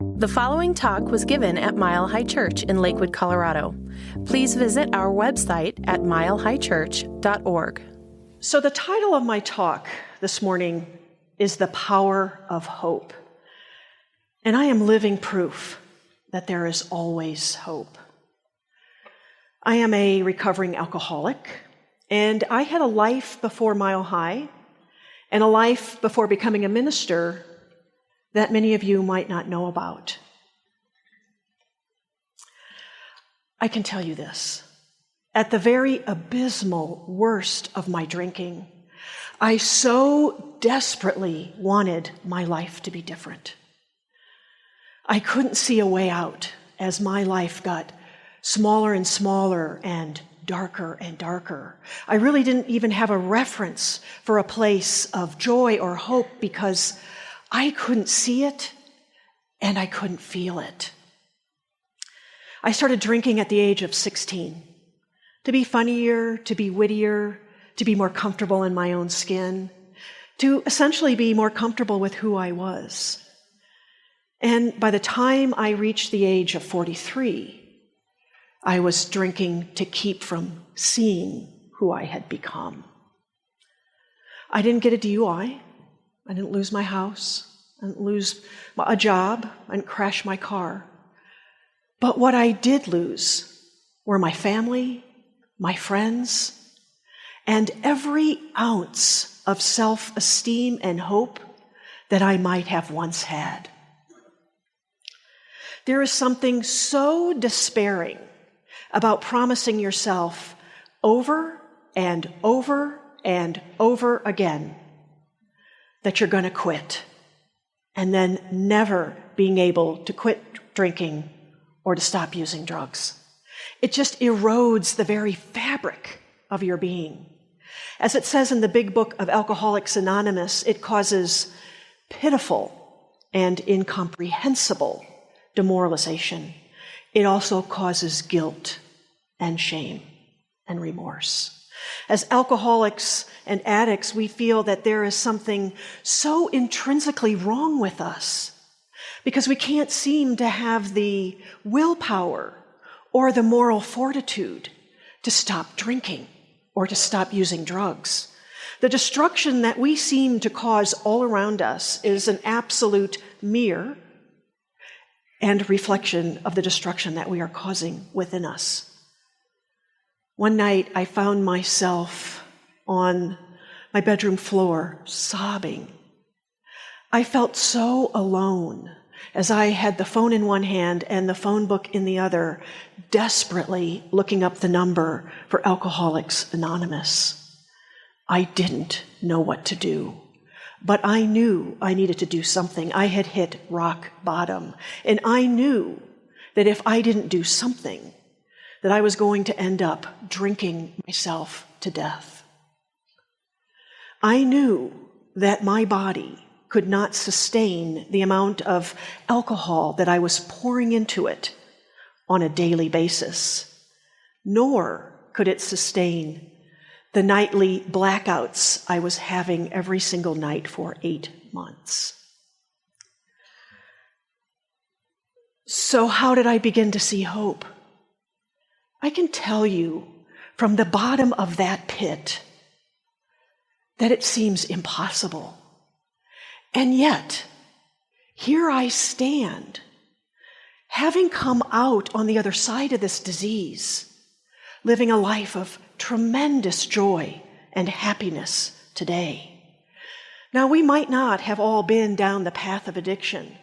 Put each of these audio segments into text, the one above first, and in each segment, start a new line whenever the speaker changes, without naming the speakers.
The following talk was given at Mile High Church in Lakewood, Colorado. Please visit our website at milehighchurch.org.
So the title of my talk this morning is The Power of Hope. And I am living proof that there is always hope. I am a recovering alcoholic, and I had a life before Mile High and a life before becoming a minister that many of you might not know about. I can tell you this. At the very abysmal worst of my drinking, I so desperately wanted my life to be different. I couldn't see a way out as my life got smaller and smaller and darker and darker. I really didn't even have a reference for a place of joy or hope because I couldn't see it and I couldn't feel it. I started drinking at the age of 16 to be funnier, to be wittier, to be more comfortable in my own skin, to essentially be more comfortable with who I was. And by the time I reached the age of 43, I was drinking to keep from seeing who I had become. I didn't get a DUI. I didn't lose my house. I didn't lose a job. I didn't crash my car. But what I did lose were my family, my friends, and every ounce of self-esteem and hope that I might have once had. There is something so despairing about promising yourself over and over and over again that you're going to quit, and then never being able to quit drinking or to stop using drugs. It just erodes the very fabric of your being. As it says in the big book of Alcoholics Anonymous, it causes pitiful and incomprehensible demoralization. It also causes guilt and shame and remorse. As alcoholics and addicts, we feel that there is something so intrinsically wrong with us because we can't seem to have the willpower or the moral fortitude to stop drinking or to stop using drugs. The destruction that we seem to cause all around us is an absolute mirror and reflection of the destruction that we are causing within us. One night, I found myself on my bedroom floor sobbing. I felt so alone as I had the phone in one hand and the phone book in the other, desperately looking up the number for Alcoholics Anonymous. I didn't know what to do, but I knew I needed to do something. I had hit rock bottom, and I knew that if I didn't do something, that I was going to end up drinking myself to death. I knew that my body could not sustain the amount of alcohol that I was pouring into it on a daily basis, nor could it sustain the nightly blackouts I was having every single night for 8 months. So how did I begin to see hope? I can tell you from the bottom of that pit that it seems impossible. And yet, here I stand, having come out on the other side of this disease, living a life of tremendous joy and happiness today. Now, we might not have all been down the path of addiction,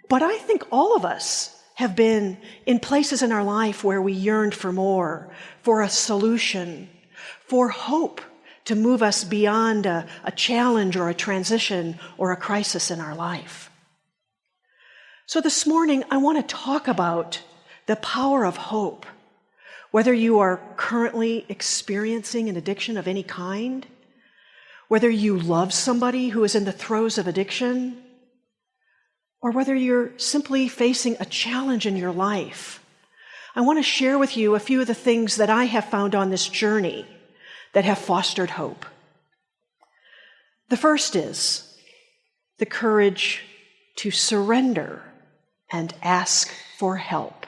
but I think all of us have been in places in our life where we yearned for more, for a solution, for hope to move us beyond a challenge or a transition or a crisis in our life. So this morning, I want to talk about the power of hope, whether you are currently experiencing an addiction of any kind, whether you love somebody who is in the throes of addiction, or whether you're simply facing a challenge in your life. I want to share with you a few of the things that I have found on this journey that have fostered hope. The first is the courage to surrender and ask for help.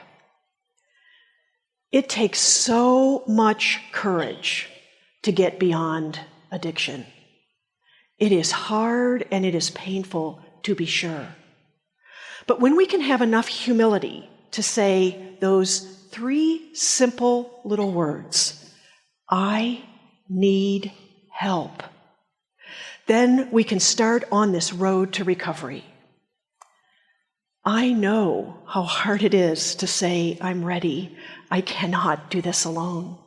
It takes so much courage to get beyond addiction. It is hard and it is painful, to be sure. But when we can have enough humility to say those 3 simple little words, I need help, then we can start on this road to recovery. I know how hard it is to say, I'm ready. I cannot do this alone.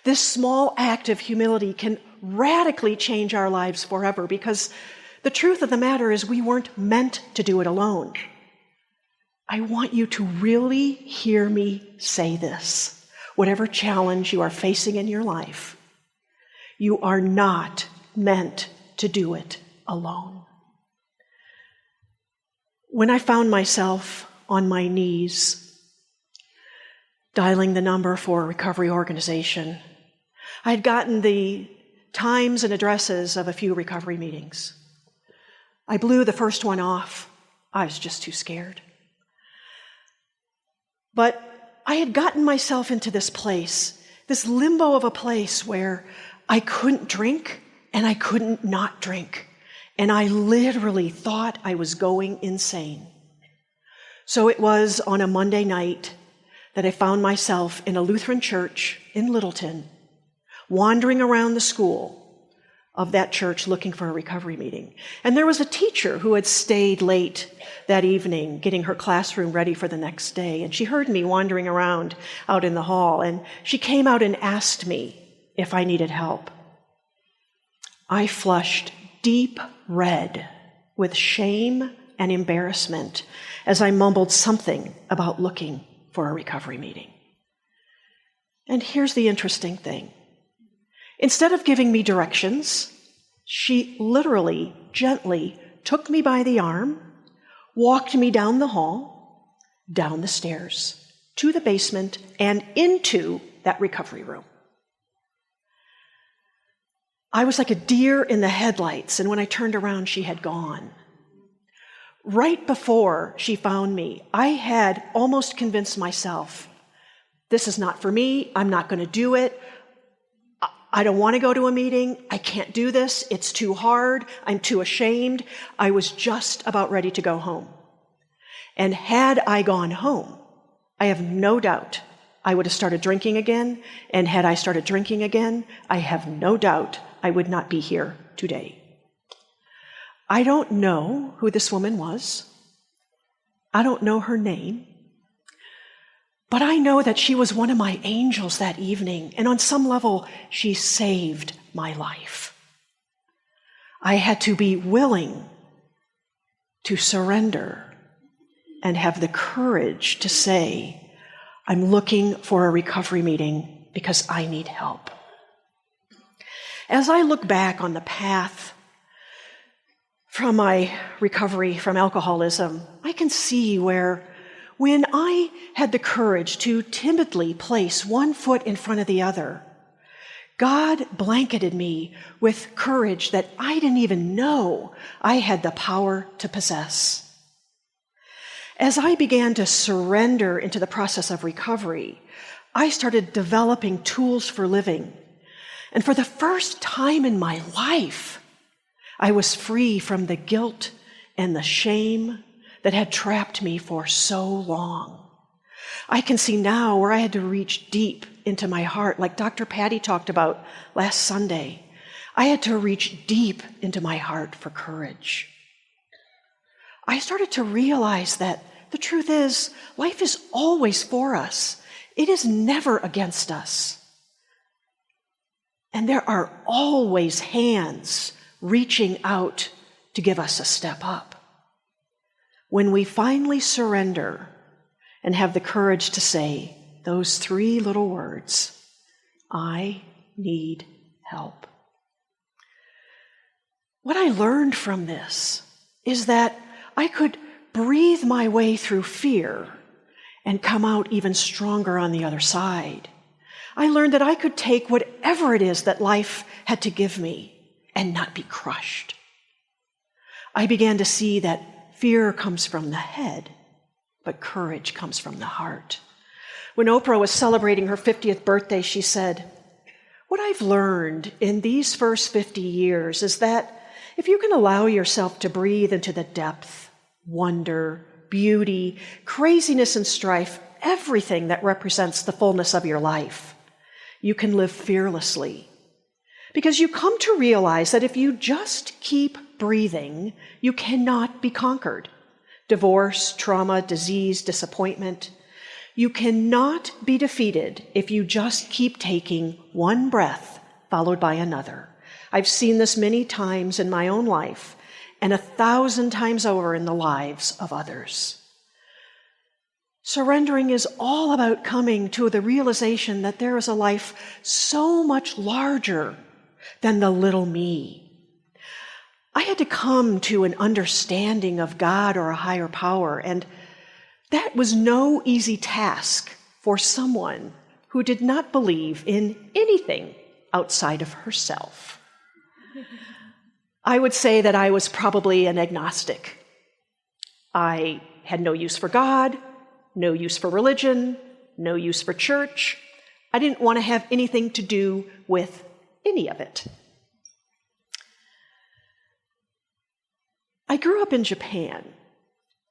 This small act of humility can radically change our lives forever, because the truth of the matter is we weren't meant to do it alone. I want you to really hear me say this. Whatever challenge you are facing in your life, you are not meant to do it alone. When I found myself on my knees, dialing the number for a recovery organization, I had gotten the times and addresses of a few recovery meetings. I blew the first one off. I was just too scared. But I had gotten myself into this place, this limbo of a place where I couldn't drink and I couldn't not drink. And I literally thought I was going insane. So it was on a Monday night that I found myself in a Lutheran church in Littleton, wandering around the school of that church looking for a recovery meeting. And there was a teacher who had stayed late that evening getting her classroom ready for the next day. And she heard me wandering around out in the hall, and she came out and asked me if I needed help. I flushed deep red with shame and embarrassment as I mumbled something about looking for a recovery meeting. And here's the interesting thing. Instead of giving me directions, she literally, gently took me by the arm, walked me down the hall, down the stairs, to the basement, and into that recovery room. I was like a deer in the headlights, and when I turned around, she had gone. Right before she found me, I had almost convinced myself, this is not for me, I'm not going to do it, I don't want to go to a meeting, I can't do this, it's too hard, I'm too ashamed. I was just about ready to go home. And had I gone home, I have no doubt I would have started drinking again, and had I started drinking again, I have no doubt I would not be here today. I don't know who this woman was. I don't know her name. But I know that she was one of my angels that evening, and on some level, she saved my life. I had to be willing to surrender and have the courage to say, I'm looking for a recovery meeting because I need help. As I look back on the path from my recovery from alcoholism, I can see where when I had the courage to timidly place one foot in front of the other, God blanketed me with courage that I didn't even know I had the power to possess. As I began to surrender into the process of recovery, I started developing tools for living. And for the first time in my life, I was free from the guilt and the shame that had trapped me for so long. I can see now where I had to reach deep into my heart, like Dr. Patty talked about last Sunday. I had to reach deep into my heart for courage. I started to realize that the truth is, life is always for us. It is never against us. And there are always hands reaching out to give us a step up. When we finally surrender and have the courage to say those 3 little words, I need help. What I learned from this is that I could breathe my way through fear and come out even stronger on the other side. I learned that I could take whatever it is that life had to give me and not be crushed. I began to see that Fear comes from the head, but courage comes from the heart. When Oprah was celebrating her 50th birthday, she said, "What I've learned in these first 50 years is that if you can allow yourself to breathe into the depth, wonder, beauty, craziness, and strife, everything that represents the fullness of your life, you can live fearlessly. Because you come to realize that if you just keep breathing, you cannot be conquered. Divorce, trauma, disease, disappointment. You cannot be defeated if you just keep taking one breath followed by another. I've seen this many times in my own life and 1,000 times over in the lives of others. Surrendering is all about coming to the realization that there is a life so much larger than the little me. I had to come to an understanding of God or a higher power, and that was no easy task for someone who did not believe in anything outside of herself. I would say that I was probably an agnostic. I had no use for God, no use for religion, no use for church. I didn't want to have anything to do with any of it. I grew up in Japan,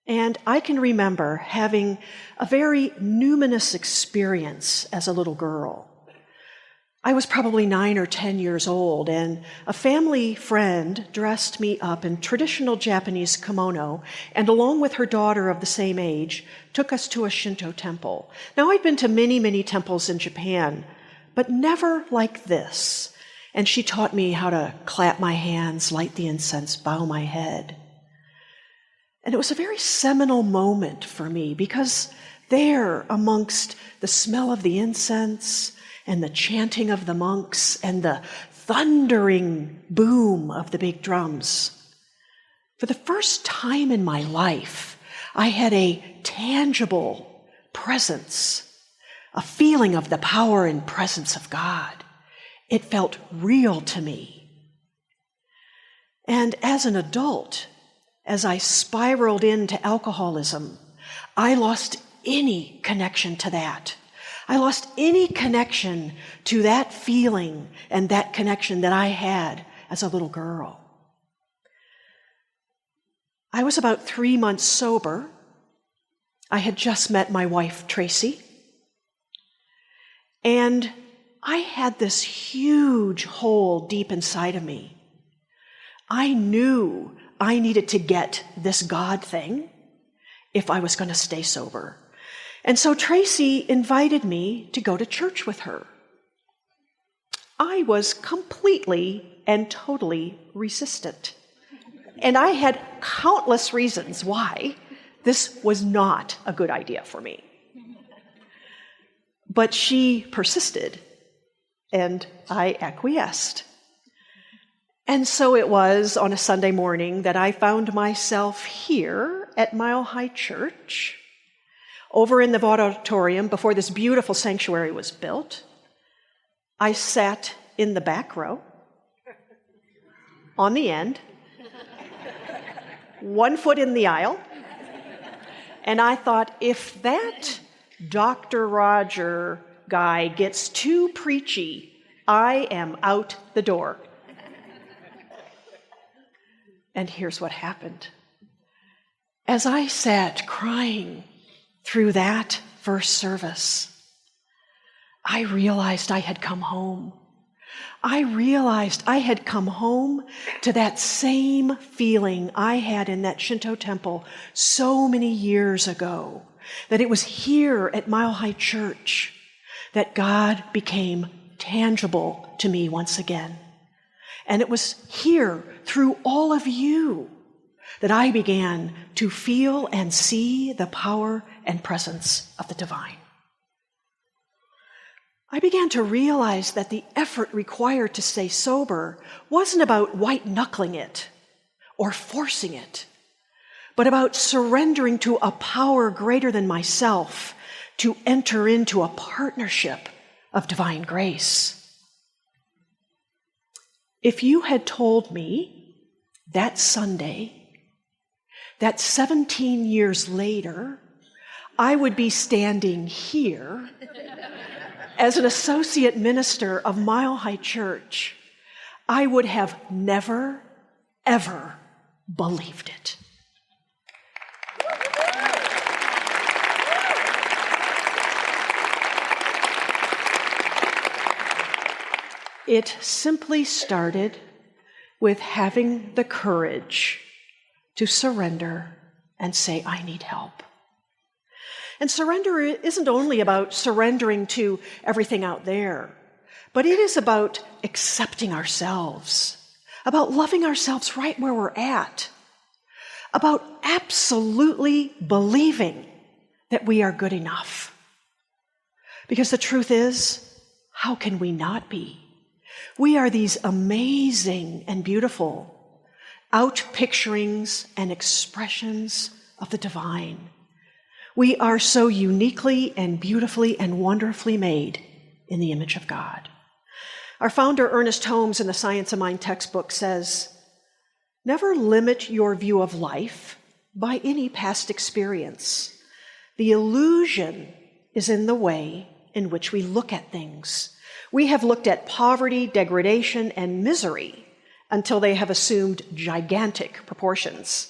and I can remember having a very numinous experience as a little girl. I was probably 9 or 10 years old, and a family friend dressed me up in traditional Japanese kimono, and along with her daughter of the same age, took us to a Shinto temple. Now, I'd been to many, many temples in Japan, but never like this. And she taught me how to clap my hands, light the incense, bow my head. And it was a very seminal moment for me, because there, amongst the smell of the incense and the chanting of the monks and the thundering boom of the big drums, for the first time in my life, I had a tangible presence, a feeling of the power and presence of God. It felt real to me. And as an adult, as I spiraled into alcoholism, I lost any connection to that. I lost any connection to that feeling and that connection that I had as a little girl. I was about 3 months sober. I had just met my wife, Tracy. And I had this huge hole deep inside of me. I knew I needed to get this God thing if I was going to stay sober. And so Tracy invited me to go to church with her. I was completely and totally resistant. And I had countless reasons why this was not a good idea for me. But she persisted, and I acquiesced. And so it was on a Sunday morning that I found myself here at Mile High Church, over in the auditorium before this beautiful sanctuary was built. I sat in the back row, on the end, 1 foot in the aisle, and I thought, if that Dr. Roger guy gets too preachy, I am out the door. And here's what happened. As I sat crying through that first service, I realized I had come home. I realized I had come home to that same feeling I had in that Shinto temple so many years ago, that it was here at Mile High Church that God became tangible to me once again. And it was here, through all of you, that I began to feel and see the power and presence of the divine. I began to realize that the effort required to stay sober wasn't about white-knuckling it or forcing it, but about surrendering to a power greater than myself to enter into a partnership of divine grace. If you had told me that Sunday that 17 years later, I would be standing here as an associate minister of Mile High Church, I would have never, ever believed it. It simply started with having the courage to surrender and say, I need help. And surrender isn't only about surrendering to everything out there, but it is about accepting ourselves, about loving ourselves right where we're at, about absolutely believing that we are good enough. Because the truth is, how can we not be? We are these amazing and beautiful out-picturings and expressions of the divine. We are so uniquely and beautifully and wonderfully made in the image of God. Our founder, Ernest Holmes, in the Science of Mind textbook says, never limit your view of life by any past experience. The illusion is in the way in which we look at things. We have looked at poverty, degradation, and misery until they have assumed gigantic proportions.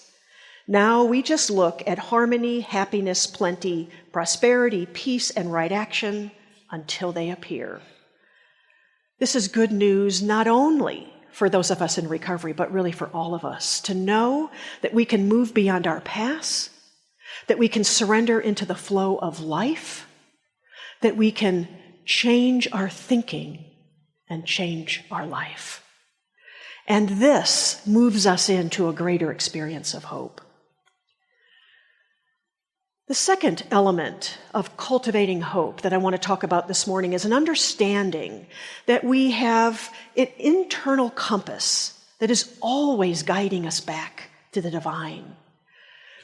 Now we just look at harmony, happiness, plenty, prosperity, peace, and right action until they appear. This is good news not only for those of us in recovery, but really for all of us, to know that we can move beyond our past, that we can surrender into the flow of life, that we can change our thinking and change our life. And this moves us into a greater experience of hope. The second element of cultivating hope that I want to talk about this morning is an understanding that we have an internal compass that is always guiding us back to the divine.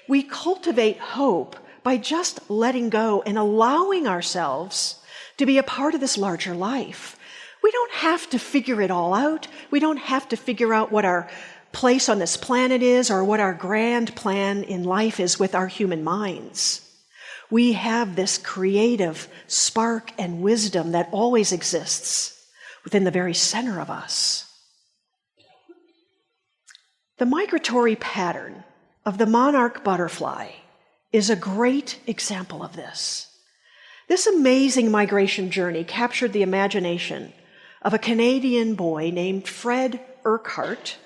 We cultivate hope by just letting go and allowing ourselves to be a part of this larger life. We don't have to figure it all out. We don't have to figure out what our place on this planet is or what our grand plan in life is with our human minds. We have this creative spark and wisdom that always exists within the very center of us. The migratory pattern of the monarch butterfly is a great example of this. This amazing migration journey captured the imagination of a Canadian boy named Fred Urquhart,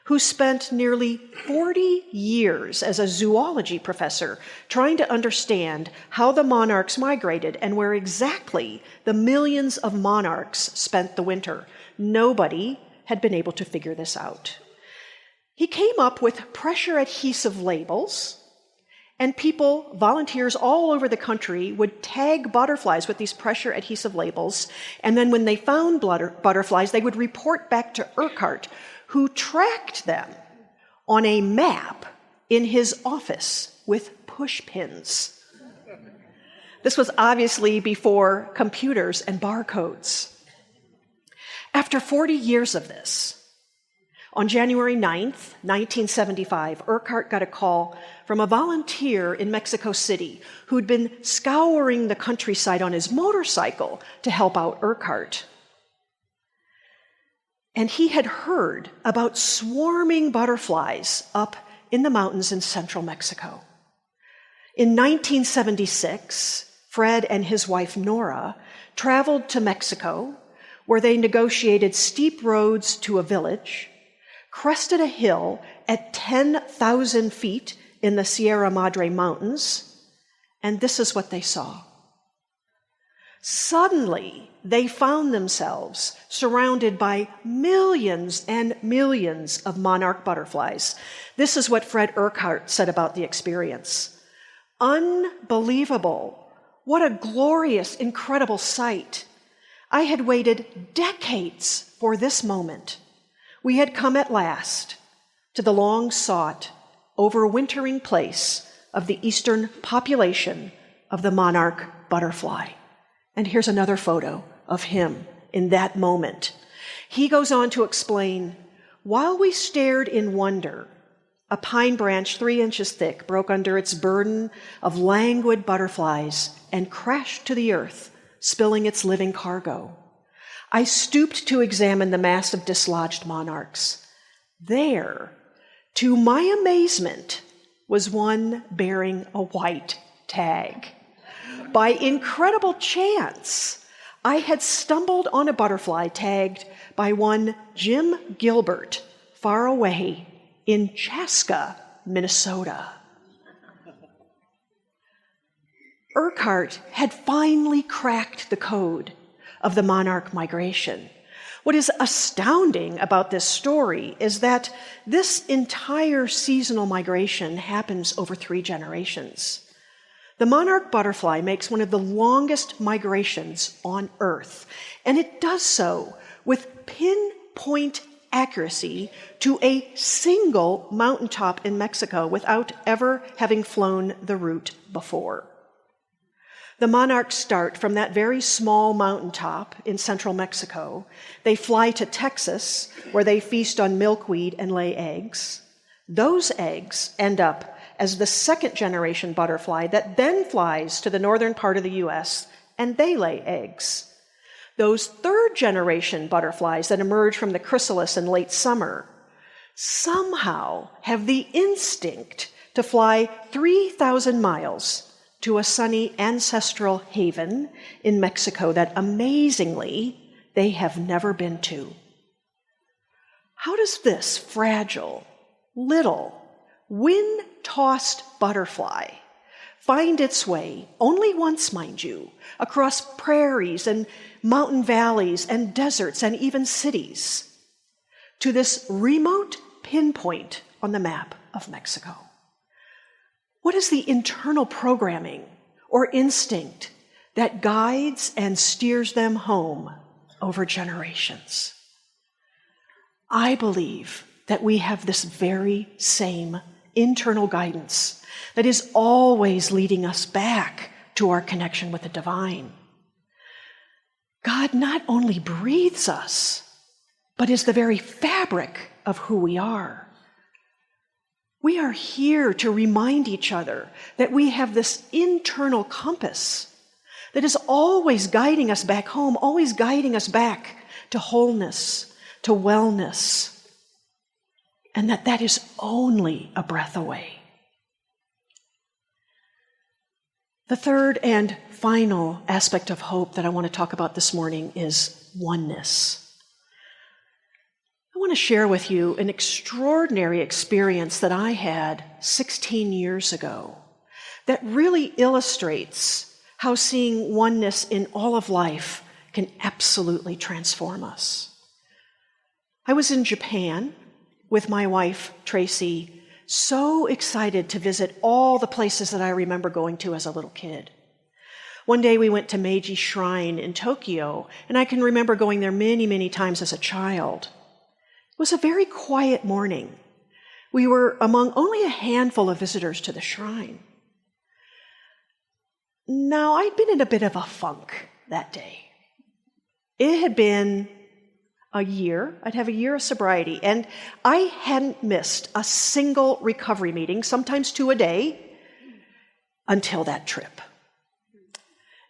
who spent nearly 40 years as a zoology professor trying to understand how the monarchs migrated and where exactly the millions of monarchs spent the winter. Nobody had been able to figure this out. He came up with pressure adhesive labels, and people, volunteers all over the country, would tag butterflies with these pressure adhesive labels, and then when they found butterflies, they would report back to Urquhart, who tracked them on a map in his office with push pins. This was obviously before computers and barcodes. After 40 years of this, on January 9th, 1975, Urquhart got a call from a volunteer in Mexico City who'd been scouring the countryside on his motorcycle to help out Urquhart. And he had heard about swarming butterflies up in the mountains in central Mexico. In 1976, Fred and his wife Nora traveled to Mexico, where they negotiated steep roads to a village, crested a hill at 10,000 feet in the Sierra Madre Mountains, and this is what they saw. Suddenly, they found themselves surrounded by millions and millions of monarch butterflies. This is what Fred Urquhart said about the experience. Unbelievable. What a glorious, incredible sight. I had waited decades for this moment. We had come at last to the long-sought, overwintering place of the eastern population of the monarch butterfly. And here's another photo of him in that moment. He goes on to explain, while we stared in wonder A pine branch 3 inches thick broke under its burden of languid butterflies and crashed to the earth, spilling its living cargo. I stooped to examine the mass of dislodged monarchs. There, to my amazement, was one bearing a white tag. By incredible chance, I had stumbled on a butterfly tagged by one Jim Gilbert, far away in Chaska, Minnesota. Urquhart had finally cracked the code of the monarch migration. What is astounding about this story is that this entire seasonal migration happens over 3 generations. The monarch butterfly makes one of the longest migrations on Earth, and it does so with pinpoint accuracy to a single mountaintop in Mexico without ever having flown the route before. The monarchs start from that very small mountaintop in central Mexico. They fly to Texas, where they feast on milkweed and lay eggs. Those eggs end up as the 2nd generation butterfly that then flies to the northern part of the U.S., and they lay eggs. Those 3rd generation butterflies that emerge from the chrysalis in late summer somehow have the instinct to fly 3,000 miles to a sunny ancestral haven in Mexico that amazingly they have never been to. How does this fragile, little, wind-tossed butterfly find its way, only once, mind you, across prairies and mountain valleys and deserts and even cities, to this remote pinpoint on the map of Mexico? What is the internal programming or instinct that guides and steers them home over generations? I believe that we have this very same internal guidance that is always leading us back to our connection with the divine. God not only breathes us, but is the very fabric of who we are. We are here to remind each other that we have this internal compass that is always guiding us back home, always guiding us back to wholeness, to wellness, and that is only a breath away. The third and final aspect of hope that I want to talk about this morning is oneness. I want to share with you an extraordinary experience that I had 16 years ago that really illustrates how seeing oneness in all of life can absolutely transform us. I was in Japan with my wife, Tracy, so excited to visit all the places that I remember going to as a little kid. One day we went to Meiji Shrine in Tokyo, and I can remember going there many, many times as a child. It was a very quiet morning. We were among only a handful of visitors to the shrine. Now, I'd been in a bit of a funk that day. It had been a year. I'd have a year of sobriety, and I hadn't missed a single recovery meeting, sometimes 2 a day, until that trip.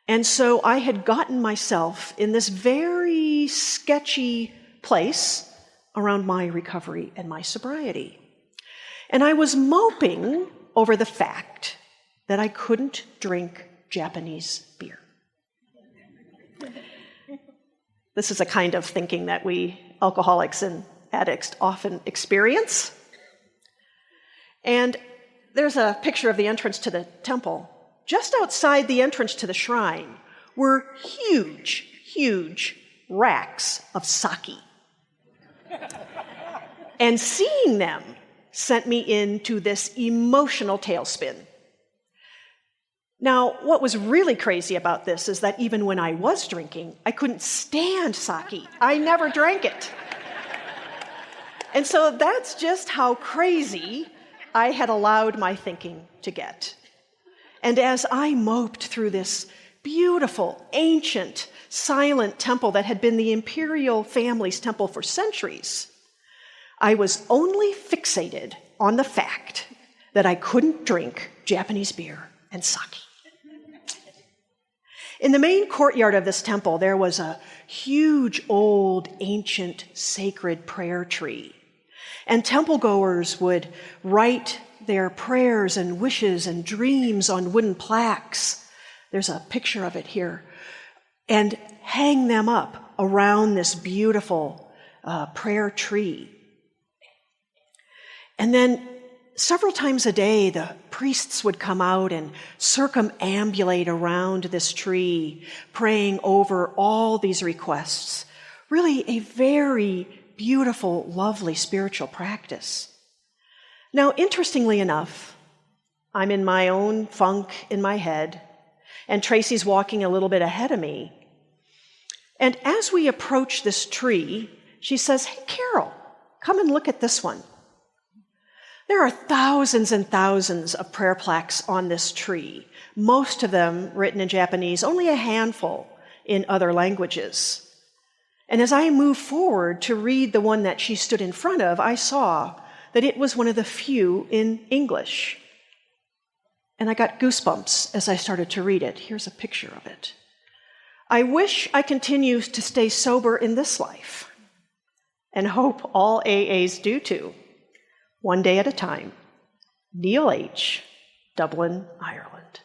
And so I had gotten myself in this very sketchy place around my recovery and my sobriety. And I was moping over the fact that I couldn't drink Japanese beer. This is a kind of thinking that we alcoholics and addicts often experience. And there's a picture of the entrance to the temple. Just outside the entrance to the shrine were huge, huge racks of sake. And seeing them sent me into this emotional tailspin. Now, what was really crazy about this is that even when I was drinking, I couldn't stand sake. I never drank it. And so that's just how crazy I had allowed my thinking to get. And as I moped through this beautiful, ancient, silent temple that had been the imperial family's temple for centuries, I was only fixated on the fact that I couldn't drink Japanese beer and sake. In the main courtyard of this temple, there was a huge, old, ancient, sacred prayer tree. And temple goers would write their prayers and wishes and dreams on wooden plaques. There's a picture of it here. And hang them up around this beautiful prayer tree. And then several times a day, the priests would come out and circumambulate around this tree, praying over all these requests. Really a very beautiful, lovely spiritual practice. Now, interestingly enough, I'm in my own funk in my head, and Tracy's walking a little bit ahead of me. And as we approach this tree, she says, "Hey, Carol, come and look at this one." There are thousands and thousands of prayer plaques on this tree, most of them written in Japanese, only a handful in other languages. And as I moved forward to read the one that she stood in front of, I saw that it was one of the few in English. And I got goosebumps as I started to read it. Here's a picture of it. "I wish I continue to stay sober in this life, and hope all AAs do too. One day at a time. Neil H., Dublin, Ireland."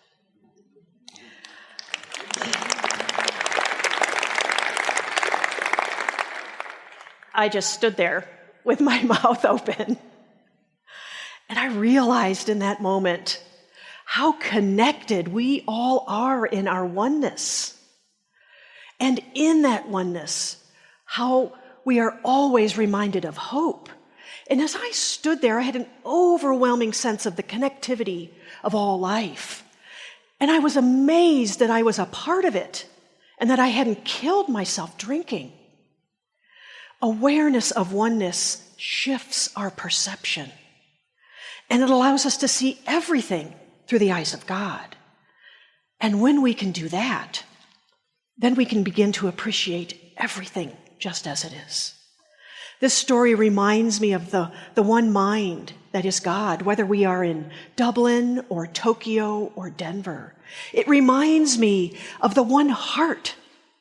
I just stood there with my mouth open. And I realized in that moment how connected we all are in our oneness. And in that oneness, how we are always reminded of hope. And as I stood there, I had an overwhelming sense of the connectivity of all life. And I was amazed that I was a part of it and that I hadn't killed myself drinking. Awareness of oneness shifts our perception, and it allows us to see everything through the eyes of God. And when we can do that, then we can begin to appreciate everything just as it is. This story reminds me of the one mind that is God, whether we are in Dublin or Tokyo or Denver. It reminds me of the one heart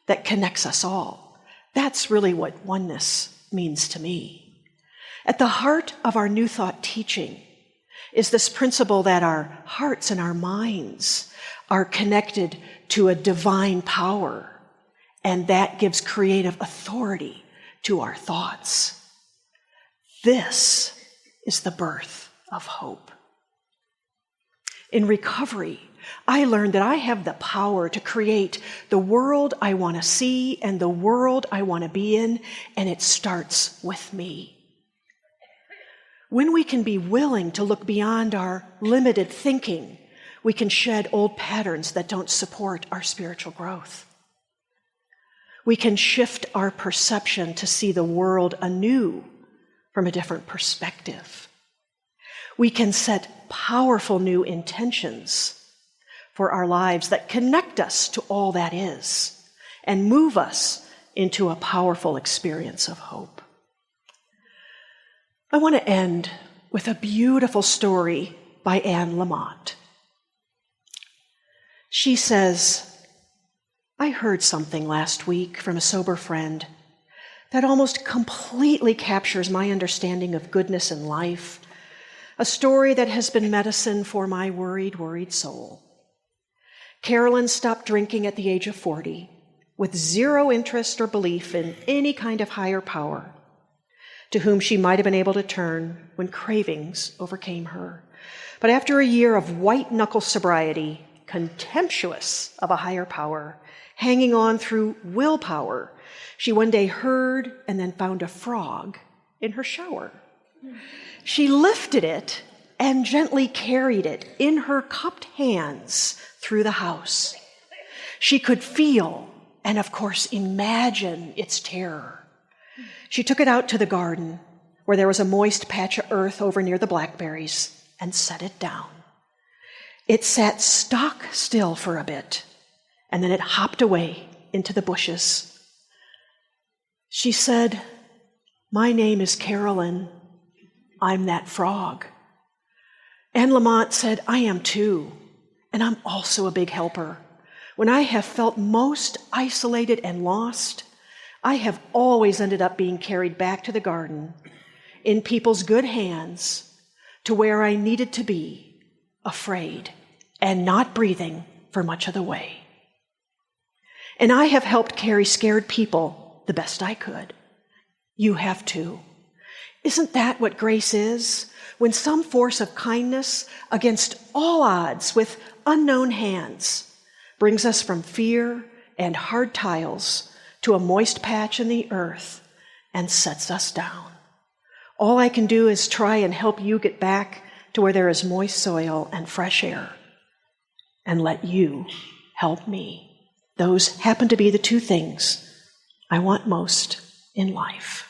that connects us all. That's really what oneness means to me. At the heart of our New Thought teaching is this principle that our hearts and our minds are connected to a divine power, and that gives creative authority to our thoughts. This is the birth of hope. In recovery, I learned that I have the power to create the world I want to see and the world I want to be in, and it starts with me. When we can be willing to look beyond our limited thinking, we can shed old patterns that don't support our spiritual growth. We can shift our perception to see the world anew from a different perspective. We can set powerful new intentions for our lives that connect us to all that is and move us into a powerful experience of hope. I want to end with a beautiful story by Anne Lamott. She says, "I heard something last week from a sober friend that almost completely captures my understanding of goodness in life, a story that has been medicine for my worried soul. Carolyn stopped drinking at the age of 40 with zero interest or belief in any kind of higher power to whom she might have been able to turn when cravings overcame her. But after a year of white-knuckle sobriety, contemptuous of a higher power, hanging on through willpower, she one day heard and then found a frog in her shower. She lifted it and gently carried it in her cupped hands through the house. She could feel and, of course, imagine its terror. She took it out to the garden, where there was a moist patch of earth over near the blackberries, and set it down. It sat stock still for a bit, and then it hopped away into the bushes. She said, "My name is Carolyn. I'm that frog Anne Lamott said, I am too, and I'm also a big helper. When I have felt most isolated and lost, I have always ended up being carried back to the garden in people's good hands to where I needed to be, afraid and not breathing for much of the way. And I have helped carry scared people the best I could. You have too. Isn't that what grace is? When some force of kindness against all odds with unknown hands brings us from fear and hard tiles to a moist patch in the earth and sets us down. All I can do is try and help you get back to where there is moist soil and fresh air, and let you help me. Those happen to be the two things I want most in life.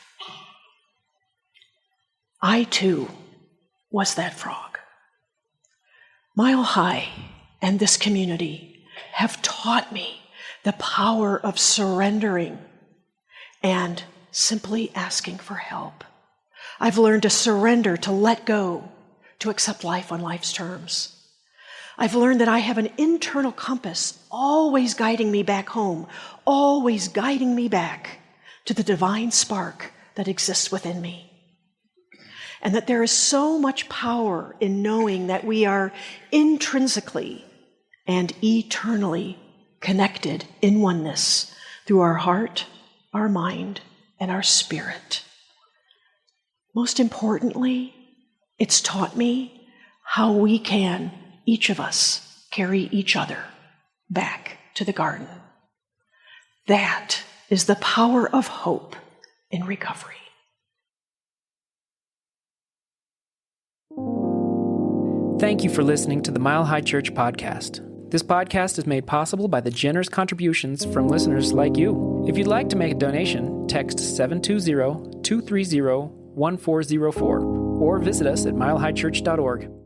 I, too, was that frog. Mile High and this community have taught me the power of surrendering and simply asking for help. I've learned to surrender, to let go, to accept life on life's terms. I've learned that I have an internal compass always guiding me back home, always guiding me back to the divine spark that exists within me. And that there is so much power in knowing that we are intrinsically and eternally connected in oneness through our heart, our mind, and our spirit. Most importantly, it's taught me how we can, each of us, carry each other back to the garden. That is the power of hope in recovery.
Thank you for listening to the Mile High Church podcast. This podcast is made possible by the generous contributions from listeners like you. If you'd like to make a donation, text 720-230-1404 or visit us at milehighchurch.org.